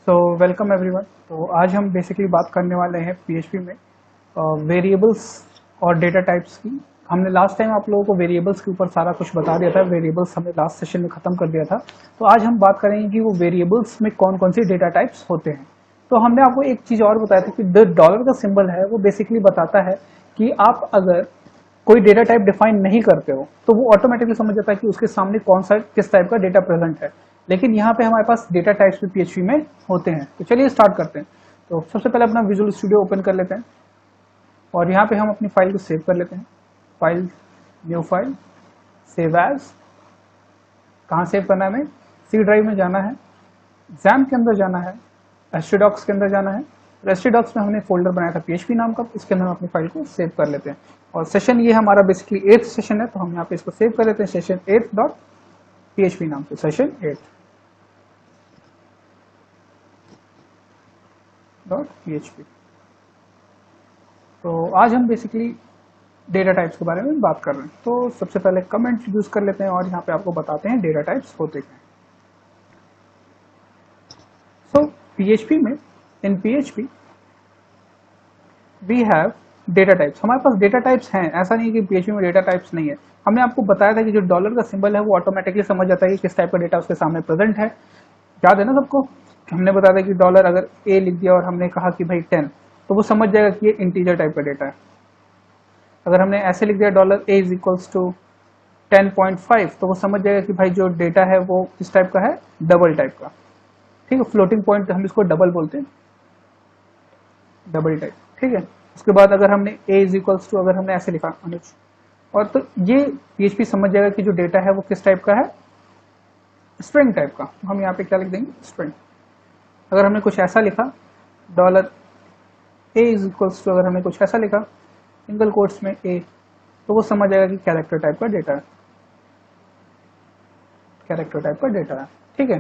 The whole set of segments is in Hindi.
So welcome everyone. तो आज हम बेसिकली बात करने वाले हैं पीएचपी में वेरिएबल्स और डेटा टाइप्स की। हमने लास्ट टाइम आप लोगों को वेरिएबल्स के ऊपर सारा कुछ बता दिया था। वेरिएबल्स हमने लास्ट सेशन में खत्म कर दिया था। तो आज हम बात करेंगे कि वो वेरिएबल्स में कौन कौन सी डेटा टाइप्स होते हैं। तो हमने आपको एक चीज और बताया था कि द डॉलर का सिंबल है वो बेसिकली बताता है कि आप अगर कोई डेटा टाइप डिफाइन नहीं करते हो तो वो ऑटोमेटिकली समझ जाता है कि उसके सामने कौन सा किस टाइप का डेटा प्रेजेंट है। लेकिन यहाँ पे हमारे पास डेटा टाइप्स भी पीएचपी में होते हैं। तो चलिए स्टार्ट करते हैं। तो सबसे पहले अपना विजुअल स्टूडियो ओपन कर लेते हैं और यहाँ पे हम अपनी फाइल को सेव कर लेते हैं। File, new file, save as. कहाँ सेव करना है हमें? सी ड्राइव में जाना है, एग्जाम के अंदर जाना है, एस्ट्रीडॉक्स के अंदर जाना है। एस्ट्रीडॉक्स में हमने फोल्डर बनाया था पीएचपी नाम का, इसके अंदर हम अपनी फाइल को सेव कर लेते हैं। और सेशन ये हमारा बेसिकली 8th सेशन है, तो हम यहाँ पे इसको सेव कर लेते हैं सेशन 8 डॉट पीएचपी नाम से, सेशन 8 डॉट पीएचपी। तो आज हम बेसिकली डेटा टाइप्स के बारे में बात कर रहे हैं। तो सबसे पहले कमेंट यूज कर लेते हैं और यहाँ पे आपको बताते हैं डेटा टाइप्स होते क्या हैं। सो पीएचपी में, in PHP we have data types. हमारे पास डेटा टाइप्स हैं, ऐसा नहीं है कि पीएचपी में डेटा टाइप्स नहीं है। हमने आपको बताया था कि जो डॉलर का सिंबल है वो ऑटोमेटिकली समझ जाता है कि किस टाइप का डेटा उसके सामने प्रेजेंट है। याद है ना सबको? हमने बताया था कि डॉलर अगर ए लिख दिया और हमने कहा कि भाई 10, तो वो समझ जाएगा कि ये इंटीजर टाइप का डेटा है। अगर हमने ऐसे लिख दिया dollar A is equals to 10.5, तो वो समझ जाएगा कि भाई जो डेटा है वो किस टाइप का है, डबल टाइप का। ठीक है, फ्लोटिंग पॉइंट हम इसको डबल बोलते हैं, डबल टाइप। ठीक है, उसके बाद अगर हमने ए इज इक्वल्स टू, अगर हमने ऐसे लिखा अनुज, और तो ये पीएचपी समझ जाएगा कि जो डेटा है वो किस टाइप का है, स्ट्रिंग टाइप का। हम यहाँ पे क्या लिख देंगे, स्ट्रिंग। अगर हमने कुछ ऐसा लिखा dollar A is equals to, अगर हमने कुछ ऐसा लिखा सिंगल कोट्स में ए, तो वो समझ जाएगा कि कैरेक्टर टाइप का डेटा है, कैरेक्टर टाइप का डेटा है। ठीक है,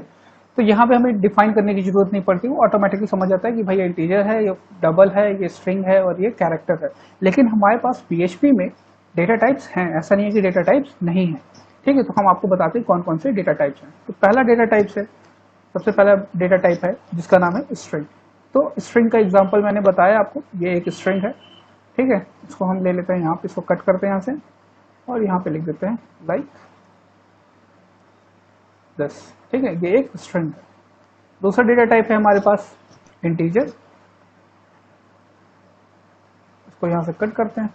तो यहाँ पे हमें डिफाइन करने की जरूरत नहीं पड़ती, वो ऑटोमेटिकली समझ जाता है कि भाई ये इंटीजर है, ये डबल है, ये स्ट्रिंग है और ये कैरेक्टर है। लेकिन हमारे पास पीएचपी में डेटा टाइप्स हैं, ऐसा नहीं है कि डेटा टाइप्स नहीं है। ठीक है, तो हम आपको बताते हैं कौन कौन से डेटा टाइप्स हैं। तो पहला डेटा टाइप्स है, सबसे पहला डेटा टाइप है जिसका नाम है स्ट्रिंग। तो स्ट्रिंग का एग्जाम्पल मैंने बताया आपको, ये एक स्ट्रिंग है। ठीक है, इसको हम ले लेते हैं यहाँ पे, इसको कट करते हैं यहाँ से और यहाँ पे लिख देते हैं लाइक दिस। ठीक है, ये एक स्ट्रिंग है। दूसरा डेटा टाइप है हमारे पास इंटीजर। इसको यहाँ से कट करते हैं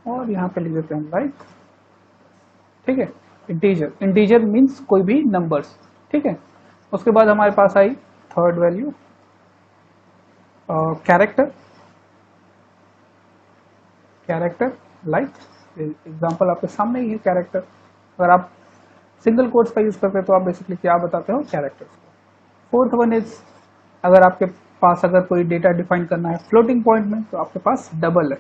और यहाँ पे लिख देते हैं लाइक। ठीक है, इंटीजर, इंटीजर मीन्स कोई भी नंबर्स। ठीक है, उसके बाद हमारे पास I third value character. Character like, example आपके सामने ही है कैरेक्टर। अगर आप सिंगल कोट्स का यूज करते हैं तो आप बेसिकली क्या बताते हो, कैरेक्टर्स को। फोर्थ वन इज, अगर आपके पास अगर कोई डेटा डिफाइन करना है फ्लोटिंग पॉइंट में, तो आपके पास डबल है।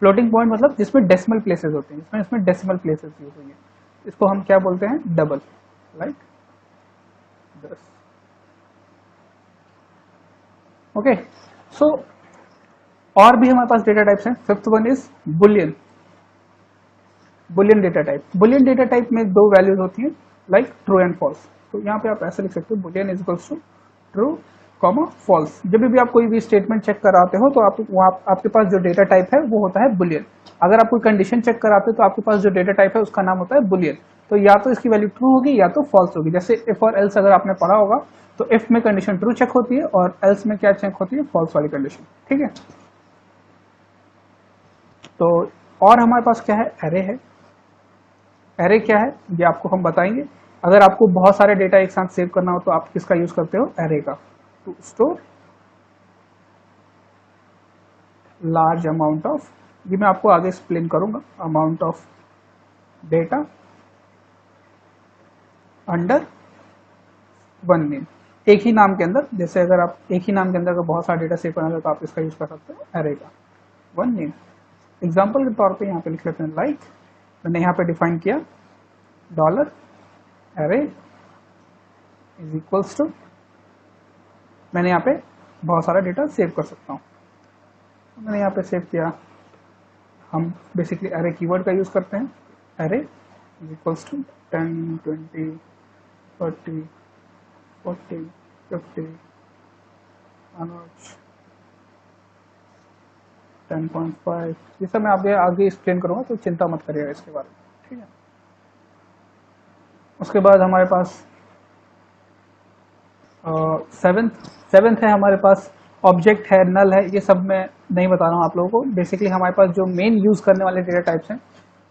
फ्लोटिंग पॉइंट मतलब जिसमें डेसिमल प्लेसेस होते हैं, इसमें डेसिमल प्लेसेस यूज हुई है, इसको हम क्या बोलते हैं, डबल, लाइक दिस। ओके, सो और भी हमारे पास डेटा टाइप्स हैं। Fifth one is Boolean. Boolean data type, Boolean data type में दो वैल्यूज होती हैं, लाइक ट्रू एंड फॉल्स। तो यहाँ पे आप ऐसे लिख सकते हो, boolean is equals to true comma false. जब भी आप कोई भी स्टेटमेंट चेक कराते हो तो आपके पास जो डेटा टाइप है वो होता है बुलियन। अगर आप कोई कंडीशन चेक कराते हो तो आपके पास जो डेटा टाइप है उसका नाम होता है बुलियन। तो या तो इसकी वैल्यू ट्रू होगी या तो फॉल्स होगी। जैसे इफ और एल्स अगर आपने पढ़ा होगा, तो इफ में कंडीशन ट्रू चेक होती है और एल्स में क्या चेक होती है, फॉल्स वाली कंडीशन। ठीक है, तो और हमारे पास क्या है, एरे है। एरे क्या है ये आपको हम बताएंगे। अगर आपको बहुत सारे डेटा एक साथ सेव करना हो तो आप किसका यूज करते हो, एरे का, to store large amount of, ये मैं आपको आगे एक्सप्लेन करूंगा, amount of data under one name. एक ही नाम के अंदर, जैसे अगर आप एक ही नाम के अंदर बहुत सारा डेटा सेव करना है तो आप इसका यूज कर सकते हो, एरे का, वन नेम। एग्जाम्पल के तौर पे यहाँ पे लिख लेते हैं लाइक, मैंने यहाँ पे डिफाइन किया dollar array is equals to, मैंने यहाँ पे बहुत सारा डेटा सेव कर सकता हूँ। मैंने यहाँ पे सेव किया, हम बेसिकली एरे कीवर्ड का यूज करते हैं, एरे इज इक्वल्स टू 10, 20, 30, 40, 50, अनुज 10.5, ये सब मैं आगे आगे एक्सप्लेन करूँगा, तो चिंता मत करिएगा इसके बारे में, ठीक है। उसके बाद हमारे पास सेवेंथ है हमारे पास ऑब्जेक्ट है, नल है, ये सब मैं नहीं बता रहा हूँ आप लोगों को। बेसिकली हमारे पास जो मेन यूज करने वाले डेटा टाइप्स हैं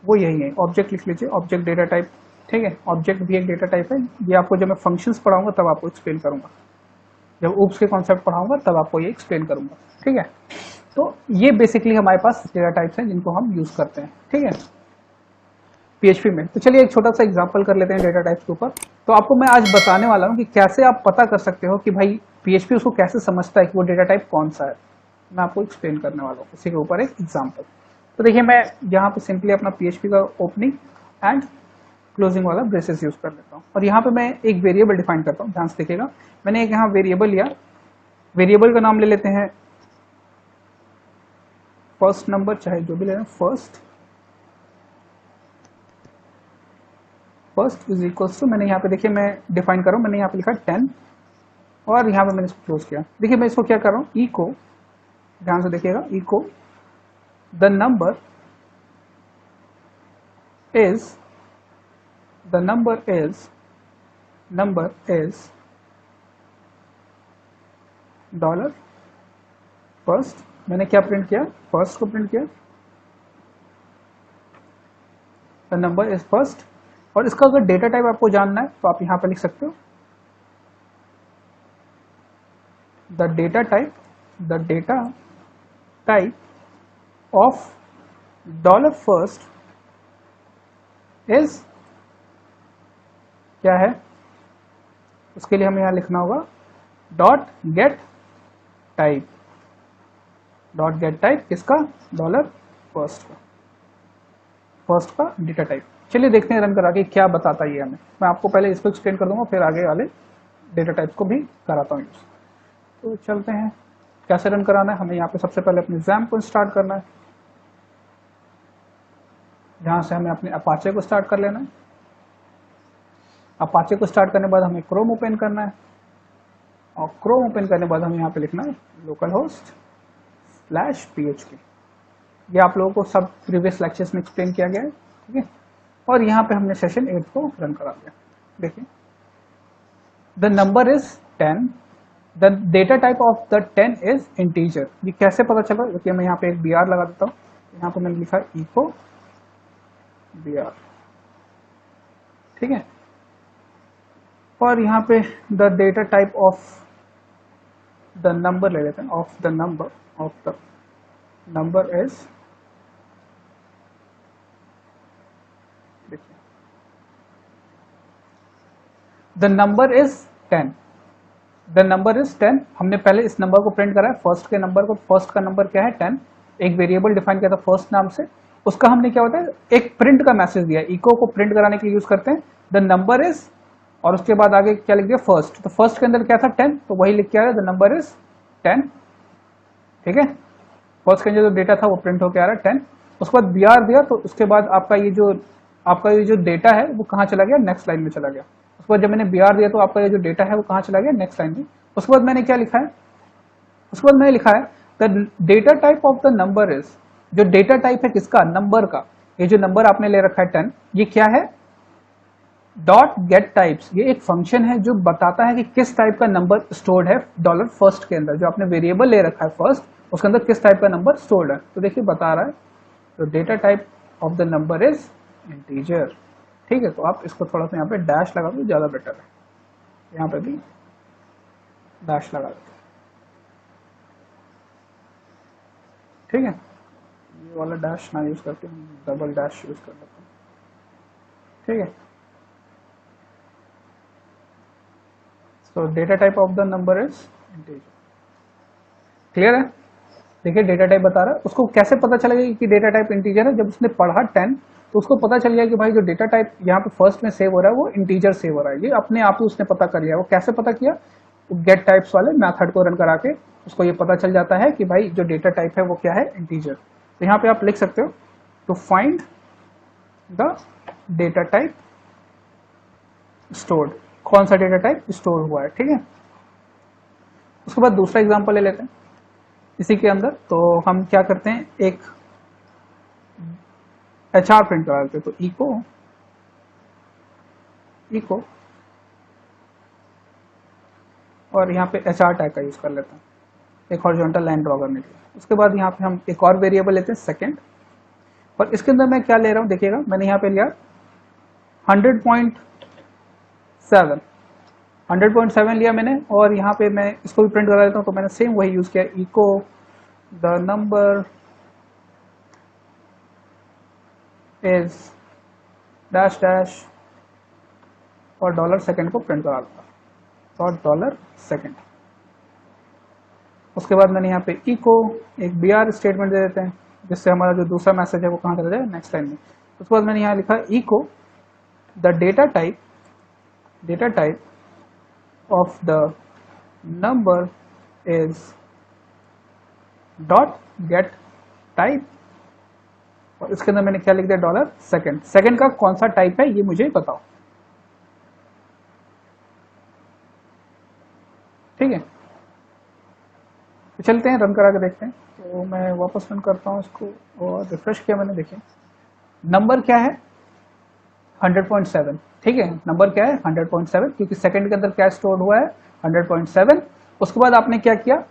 वो यही है। ऑब्जेक्ट लिख लीजिए, ऑब्जेक्ट डेटा टाइप, ठीक है। ऑब्जेक्ट भी एक डेटा टाइप है। ये आपको जब मैं फंक्शंस पढ़ाऊंगा तब आपको एक्सप्लेन करूंगा, जब ऊप्स के कॉन्सेप्ट पढ़ाऊंगा तब आपको ये एक्सप्लेन करूंगा, ठीक है। तो ये बेसिकली हमारे पास डेटा टाइप्स हैं जिनको हम यूज करते हैं, ठीक है, पीएचपी में। तो चलिए एक छोटा सा एग्जांपल कर लेते हैं डेटा टाइप्स के ऊपर। तो आपको मैं आज बताने वाला हूं कि कैसे आप पता कर सकते हो कि भाई पीएचपी उसको कैसे समझता है कि वो डेटा टाइप कौन सा है। मैं आपको एक्सप्लेन करने वाला हूँ इसी के ऊपर एक एग्जांपल। तो देखिए मैं यहाँ पे सिंपली अपना पीएचपी का ओपनिंग एंड क्लोजिंग वाला ब्रेसेस यूज कर लेता हूँ, और यहाँ पे मैं एक वेरिएबल डिफाइन करता हूँ। ध्यान से देखिएगा, मैंने एक यहाँ वेरिएबल लिया। वेरिएबल का नाम ले लेते हैं फर्स्ट नंबर, चाहे जो भी ले लें, फर्स्ट इज इक्वल टू, मैंने यहाँ पे देखिए मैं डिफाइन कर रहा हूँ, मैंने यहाँ पे लिखा 10 और यहाँ पे मैंने इसको क्लोज किया। देखिए मैं इसको क्या कर रहा हूँ, इको, ध्यान से देखिएगा, echo the number is dollar first. मैंने क्या प्रिंट किया, फर्स्ट को प्रिंट किया, द नंबर इज फर्स्ट। और इसका अगर डेटा टाइप आपको जानना है तो आप यहां पर लिख सकते हो the data type of dollar first is, क्या है, उसके लिए हमें यहां लिखना होगा dot get type. Dot get type किसका, डॉलर फर्स्ट का डेटा टाइप। चलिए देखते हैं रन करा के क्या बताता है ये हमें। मैं आपको पहले इसको एक्सप्लेन कर दूंगा, फिर आगे वाले डेटा टाइप्स को भी कराता हूँ यूज। तो चलते हैं कैसे रन कराना है। हमें यहाँ पे सबसे पहले अपने XAMPP को स्टार्ट करना है, जहाँ से हमें अपने अपाचे को स्टार्ट कर लेना है। अपाचे को स्टार्ट करने के बाद हमें क्रोम ओपन करना है, और क्रोम ओपन करने के बाद हमें यहाँ पे लिखना है localhost/php। ये आप लोगों को सब प्रीवियस लेक्चर्स में एक्सप्लेन किया गया है, ठीक है। और यहाँ पे हमने सेशन 8 को रन करा दिया। देखिए the number is 10, the data type of the 10 is integer. ये कैसे पता चला, क्योंकि मैं यहाँ पे एक br लगा देता हूँ। यहाँ पे मैंने लिखा इको br, ठीक है। और यहाँ पे the data type of the number ले लेते हैं, of the number is, the number is 10। The number is 10, हमने पहले इस नंबर को प्रिंट करा है, फर्स्ट के नंबर को। फर्स्ट का नंबर क्या है, 10। एक वेरिएबल डिफाइन किया था फर्स्ट नाम से, उसका हमने क्या होता है, एक प्रिंट का मैसेज दिया। इको को प्रिंट कराने के लिए यूज करते हैं द नंबर इज, और उसके बाद आगे क्या लिख दिया, फर्स्ट। तो फर्स्ट के अंदर क्या था, 10, तो वही लिख के आया द नंबर इज 10, ठीक है। फर्स्ट के अंदर जो डेटा था वो प्रिंट होकर आ रहा है 10। उसके बाद br दिया, तो उसके बाद आपका ये जो डेटा है वो कहाँ चला गया, नेक्स्ट लाइन में चला गया। उसके बाद जब मैंने br दिया तो आपका ये जो डेटा है वो कहाँ चला गया, नेक्स्ट लाइन में। उसके बाद मैंने क्या लिखा है, उसके बाद मैंने लिखा है the data type of the number is, जो डेटा टाइप है किसका, नंबर का। ये जो नंबर आपने ले रखा है 10, ये क्या है, डॉट गेट टाइप्स। ये एक फंक्शन है जो बताता है कि किस टाइप का नंबर स्टोर्ड है डॉलर फर्स्ट के अंदर। जो आपने वेरिएबल ले रखा है फर्स्ट, उसके अंदर किस टाइप का नंबर स्टोर्ड है। तो देखिए बता रहा है तो data type of the number is integer, ठीक है। तो आप इसको थोड़ा सा यहाँ पे डैश लगा दो, ज्यादा बेटर है। यहाँ पे भी डैश लगा दो, ठीक है। ये वाला डैश ना यूज करके हम डबल डैश यूज कर लेते हैं, ठीक है। तो data type of the number is integer, clear है। देखिए डेटा टाइप बता रहा है, उसको कैसे पता चलेगा कि डेटा टाइप इंटीजर है। जब उसने पढ़ा 10 तो उसको पता चल गया कि भाई जो डेटा टाइप यहाँ पे फर्स्ट में सेव हो रहा है वो इंटीजर सेव हो रहा है। ये अपने आप ही उसने पता कर लिया। वो कैसे पता किया, गेट टाइप्स वाले मेथड को रन करा के उसको ये पता चल जाता है कि भाई जो डेटा टाइप है वो क्या है, इंटीजर। तो यहाँ पे आप लिख सकते हो to find the data type stored, कौन सा डेटा टाइप स्टोर हुआ है, ठीक है। उसके बाद दूसरा एग्जांपल ले लेते हैं इसी के अंदर। तो हम क्या करते हैं, एक HR प्रिंट करा लेते हैं। तो इको इको और यहाँ पे HR टैग का यूज कर लेते हैं एक हॉरिजॉन्टल लाइन ड्रॉ करने के लिए। उसके बाद यहाँ पे हम एक और वेरिएबल लेते हैं सेकंड, और इसके अंदर मैं क्या ले रहा हूँ देखिएगा, मैंने यहाँ पे लिया 100.7 100.7 लिया मैंने, और यहाँ पे मैं इसको भी प्रिंट करा लेता हूँ। तो मैंने सेम वही यूज किया, echo the number is dash dash और डॉलर सेकंड को प्रिंट करा लूंगा, और डॉलर सेकंड। उसके बाद मैंने यहाँ पे इको एक BR स्टेटमेंट दे देते हैं, जिससे हमारा जो दूसरा मैसेज है वो कहाँ चला जाए, नेक्स्ट लाइन में। उसके बाद मैंने यहाँ लिखा eco the data type of the number is dot get type, और इसके अंदर मैंने क्या लिख दिया, डॉलर सेकंड। सेकंड का कौन सा टाइप है ये मुझे बताओ, ठीक है। तो चलते हैं रन करा के देखते हैं। तो मैं वापस रन करता हूँ इसको, और रिफ्रेश किया मैंने, देखिए नंबर क्या है 100.7, ठीक है। नंबर क्या है 100.7, क्योंकि सेकंड के अंदर क्या स्टोर हुआ है 100.7। उसके बाद आपने क्या किया,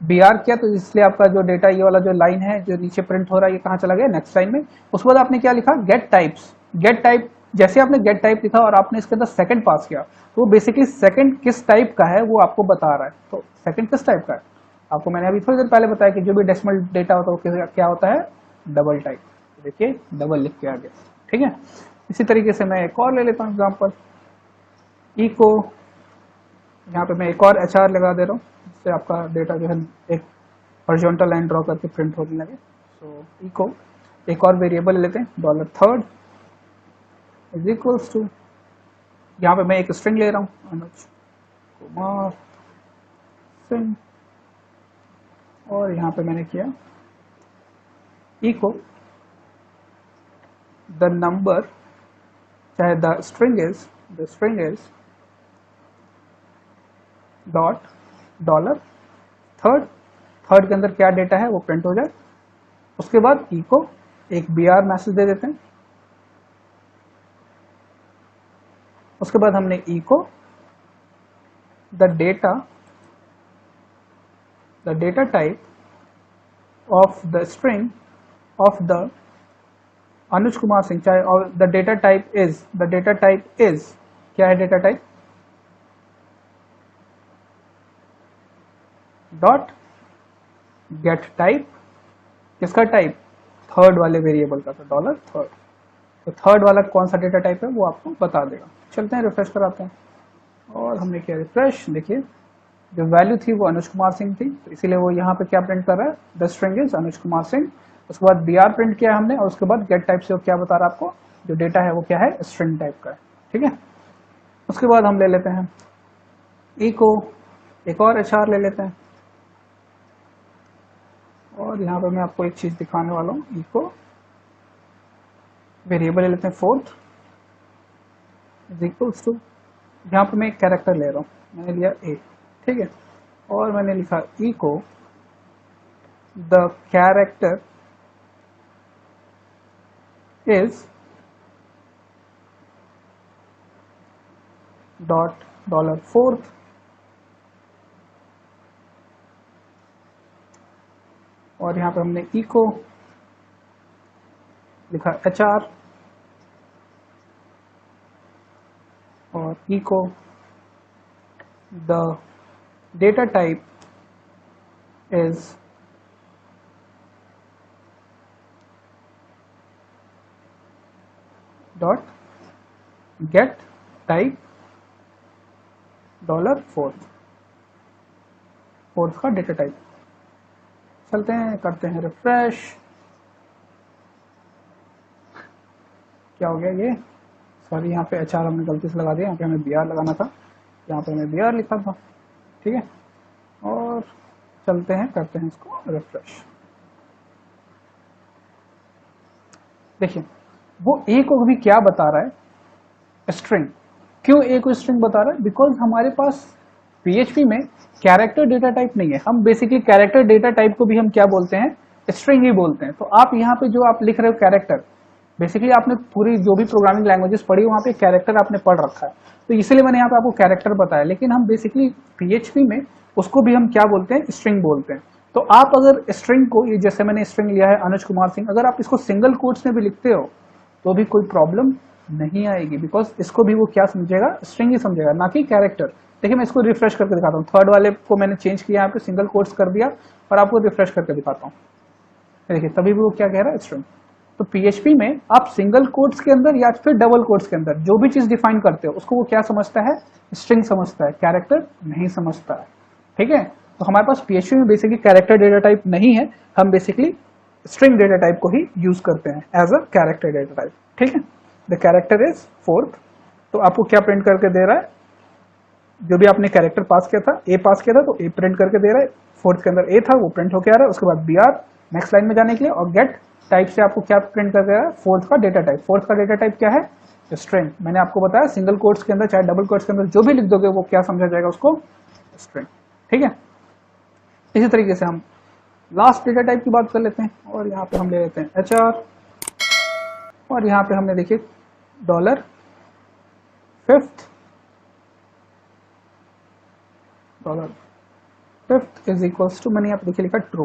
BR किया, तो इसलिए आपका जो डेटा ये वाला जो लाइन है जो नीचे प्रिंट हो रहा है ये कहाँ चला गया, नेक्स्ट लाइन में। उसके बाद आपने क्या लिखा, गेट टाइप्स। गेट टाइप, जैसे आपने गेट टाइप लिखा और आपने इसके अंदर सेकंड पास किया, तो वो बेसिकली सेकंड किस टाइप का है वो आपको बता रहा है। तो सेकंड किस टाइप का है, आपको मैंने अभी थोड़ी देर पहले बताया कि जो भी डेसिमल डेटा होता है वो क्या होता है, डबल टाइप। देखिए डबल लिख के आ गया, ठीक है। इसी तरीके से मैं एक और ले लेता हूँ एग्जाम्पल, इको, यहाँ पे मैं एक और HR लगा दे रहा हूँ, जिससे आपका डेटा जो है एक हॉरिजॉन्टल लाइन ड्रॉ करके प्रिंट होने लगे। सो इको एक और वेरिएबल लेते हैं, dollar third is equals to, यहाँ पे मैं एक स्ट्रिंग ले रहा हूँ, अनुज कुमार सिंह, और यहाँ पे मैंने किया इको द नंबर, चाहे the string is dot dollar third, third के अंदर क्या डेटा है वो प्रिंट हो जाए। उसके बाद इको एक BR मैसेज दे देते हैं। उसके बाद हमने echo the data type of the string of the Anuj Kumar Singh, चाहे, और द डेटा टाइप इज क्या है, data type dot get type, किसका टाइप, थर्ड वाले वेरिएबल का, तो डॉलर थर्ड। तो थर्ड वाला कौन सा डेटा टाइप है वो आपको बता देगा। चलते हैं रिफ्रेश कराते हैं, और हमने किया रिफ्रेश, देखिए जो वैल्यू थी वो अनुज कुमार सिंह थी, तो इसीलिए वो यहाँ पे क्या प्रिंट कर रहा है, द स्ट्रिंग इज अनुज कुमार सिंह। उसके बाद BR प्रिंट किया हमने, और उसके बाद गेट टाइप से वो क्या बता रहा है आपको, जो डेटा है वो क्या है, स्ट्रिंग टाइप का है, ठीक है। उसके बाद हम ले लेते हैं इको एक और HR ले लेते हैं, और यहाँ पे मैं आपको एक चीज दिखाने वाला हूँ, इको वेरिएबल ले लेते हैं फोर्थ इज इक्वल्स टू, यहाँ पे मैं एक कैरेक्टर ले रहा हूँ, मैंने लिया A, ठीक है, और मैंने लिखा echo the character is dot dollar fourth, और यहाँ पे हमने इको लिखा HR, और eco the data type is dot get type dollar fourth, fourth का डेटा टाइप। चलते हैं करते हैं रिफ्रेश, क्या हो गया ये, सॉरी यहाँ पे HR हमने गलती से लगा दिया, यहाँ पे हमें BR लगाना था, यहाँ पे हमें BR लिखा था, ठीक है। और चलते हैं करते हैं इसको रिफ्रेश, देखिए वो A को भी क्या बता रहा है, स्ट्रिंग, क्यों ए को स्ट्रिंग बता रहा है? बिकॉज हमारे पास PHP में कैरेक्टर डेटा टाइप नहीं है। हम बेसिकली कैरेक्टर डेटा टाइप को भी हम क्या बोलते हैं? स्ट्रिंग ही बोलते हैं। तो आप यहाँ पे जो आप लिख रहे हो कैरेक्टर, बेसिकली आपने पूरी जो भी प्रोग्रामिंग लैंग्वेजेस पढ़ी वहाँ पे कैरेक्टर आपने पढ़ रखा है, तो इसलिए मैंने यहाँ पे आपको कैरेक्टर बताया। लेकिन हम बेसिकली PHP में उसको भी हम क्या बोलते हैं? स्ट्रिंग बोलते हैं। तो आप अगर स्ट्रिंग को, ये जैसे मैंने स्ट्रिंग लिया है अनुज कुमार सिंह, अगर आप इसको सिंगल कोट्स में भी लिखते हो तो भी कोई प्रॉब्लम नहीं आएगी, बिकॉज इसको भी वो क्या समझेगा? स्ट्रिंग ही समझेगा, ना कि कैरेक्टर। देखिए मैं इसको रिफ्रेश करके दिखाता हूँ। थर्ड वाले को मैंने चेंज किया, यहाँ पे सिंगल कोट्स कर दिया और आपको रिफ्रेश करके दिखाता हूँ। देखिए तभी भी वो क्या कह रहा है? स्ट्रिंग। तो PHP में आप सिंगल कोट्स के अंदर या फिर डबल कोट्स के अंदर जो भी चीज डिफाइन करते हो उसको वो क्या समझता है? स्ट्रिंग समझता है, कैरेक्टर नहीं समझता है। ठीक है, तो हमारे पास PHP में बेसिकली कैरेक्टर डेटा टाइप नहीं है, हम बेसिकली स्ट्रिंग डेटा टाइप को ही यूज करते हैं as a character data type. ठीक है, द कैरेक्टर इज फोर्थ। तो आपको क्या प्रिंट करके दे रहा है? जो भी आपने कैरेक्टर पास किया था, ए पास किया था, तो ए प्रिंट करके दे रहा है। फोर्थ के अंदर ए था, वो प्रिंट होके आ रहा है। उसके बाद BR नेक्स्ट लाइन में जाने के लिए, और गेट टाइप से आपको क्या प्रिंट करके आ रहा है? फोर्थ का डेटा टाइप। फोर्थ का डेटा टाइप क्या है? स्ट्रिंग। मैंने आपको बताया सिंगल कोट्स के अंदर चाहे डबल कोट्स के अंदर जो भी लिख दोगे वो क्या समझा जाएगा? उसको स्ट्रिंग। ठीक है, इसी तरीके से हम लास्ट डेटा टाइप की बात कर लेते हैं, और यहाँ पे हम ले लेते हैं HR, और यहाँ पे हमने देखिए $5th इज इक्वल्स टू, मैंने यहाँ पे देखिए लिखा ट्रू।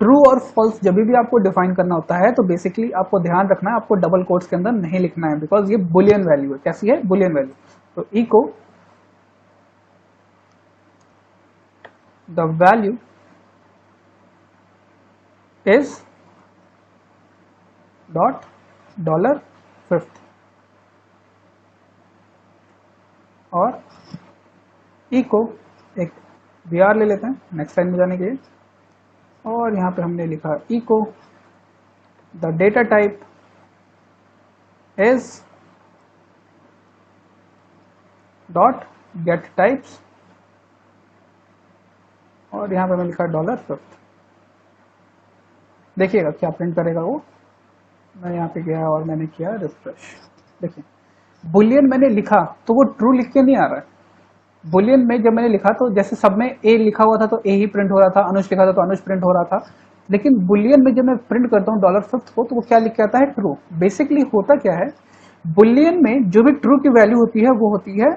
ट्रू और फॉल्स जब भी आपको डिफाइन करना होता है तो बेसिकली आपको ध्यान रखना है, आपको डबल कोट्स के अंदर नहीं लिखना है, बिकॉज ये बुलियन वैल्यू है। कैसी है? Boolean value. तो echo the value is $5th, और इको एक BR ले लेते हैं नेक्स्ट लाइन में जाने के लिए, और यहाँ पे हमने लिखा eco the data type is .getTypes, और यहाँ पे मैंने लिखा $5th। देखिएगा क्या प्रिंट करेगा वो। मैं यहाँ पे गया और मैंने किया रिफ्रेश। देखिए बुलियन मैंने लिखा तो वो ट्रू लिख के नहीं आ रहा है। बुलियन में जब मैंने लिखा तो जैसे सब में ए लिखा हुआ था तो ए ही प्रिंट हो रहा था, अनुज लिखा था तो अनुज प्रिंट हो रहा था। लेकिन बुलियन में जब मैं प्रिंट करता हूँ $5th को, तो वो क्या लिख के आता है? ट्रू। बेसिकली होता क्या है, बुलियन में जो भी ट्रू की वैल्यू होती है वो होती है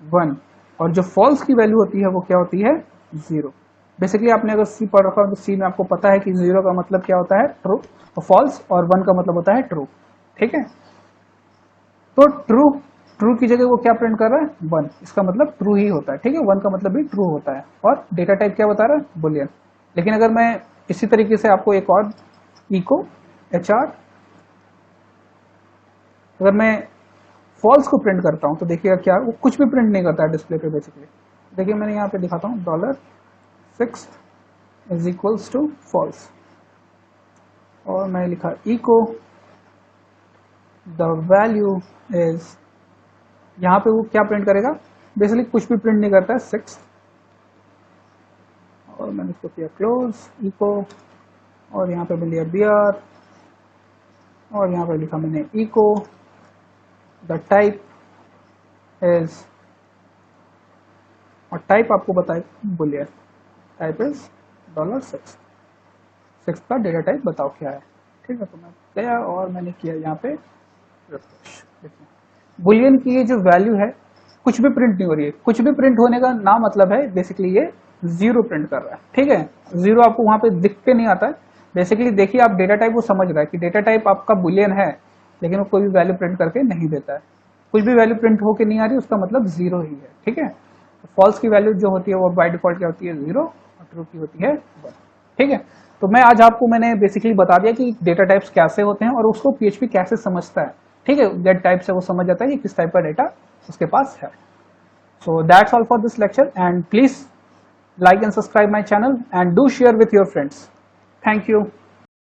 1, और जो फॉल्स की वैल्यू होती है वो क्या होती है? 0। बेसिकली आपने अगर C पढ़ रखा हो तो C में आपको पता है कि 0 का मतलब क्या होता है? ट्रू, और फॉल्स, और 1 का मतलब होता है ट्रू। ठीक है, तो ट्रू की जगह वो क्या प्रिंट कर रहा है? 1। इसका मतलब ट्रू ही होता है। ठीक है, 1 का मतलब भी ट्रू होता है, और डेटा टाइप क्या बता रहा है? बुलियन। लेकिन अगर मैं इसी तरीके से आपको एक और इको HR, अगर मैं फॉल्स को प्रिंट करता हूं तो देखिएगा क्या, वो कुछ भी प्रिंट नहीं करता है डिस्प्ले पे। बेसिकली देखिए मैंने यहाँ पे दिखाता हूँ $6th is equals to false, और मैं लिखा इको द वैल्यू इज, यहाँ पे वो क्या प्रिंट करेगा? बेसिकली कुछ भी प्रिंट नहीं करता है, 6th, और मैंने इसको किया क्लोज इको, और यहाँ पे मैं लिया BR, और यहाँ पे लिखा मैंने इको द टाइप इज, और टाइप आपको बताए बुलियन, टाइप इज $6th का डेटा टाइप बताओ क्या है। ठीक है, तो मैं गया और मैंने किया यहाँ पे रिफ्रेश। देखिए बुलियन की ये जो वैल्यू है कुछ भी प्रिंट नहीं हो रही है। कुछ भी प्रिंट होने का ना मतलब है बेसिकली ये 0 प्रिंट कर रहा है। ठीक है, 0 आपको वहां पे दिख के नहीं आता है। बेसिकली देखिए आप डेटा टाइप को समझ रहा है कि डेटा टाइप आपका बुलियन है, लेकिन वो कोई भी वैल्यू प्रिंट करके नहीं देता है। कुछ भी वैल्यू प्रिंट होके नहीं आ रही, उसका मतलब 0 ही है। ठीक है, फॉल्स की वैल्यू जो होती है वो बाय डिफॉल्ट क्या होती है? 0, और ट्रू की होती है 1। ठीक है, तो मैं आज आपको मैंने बेसिकली बता दिया कि डेटा टाइप्स कैसे होते हैं और उसको PHP कैसे समझता है। ठीक है, गेट टाइप से वो समझ जाता है कि किस टाइप का डेटा उसके पास है। So that's all for this lecture, and please like and subscribe my channel and do share with your friends. Thank you.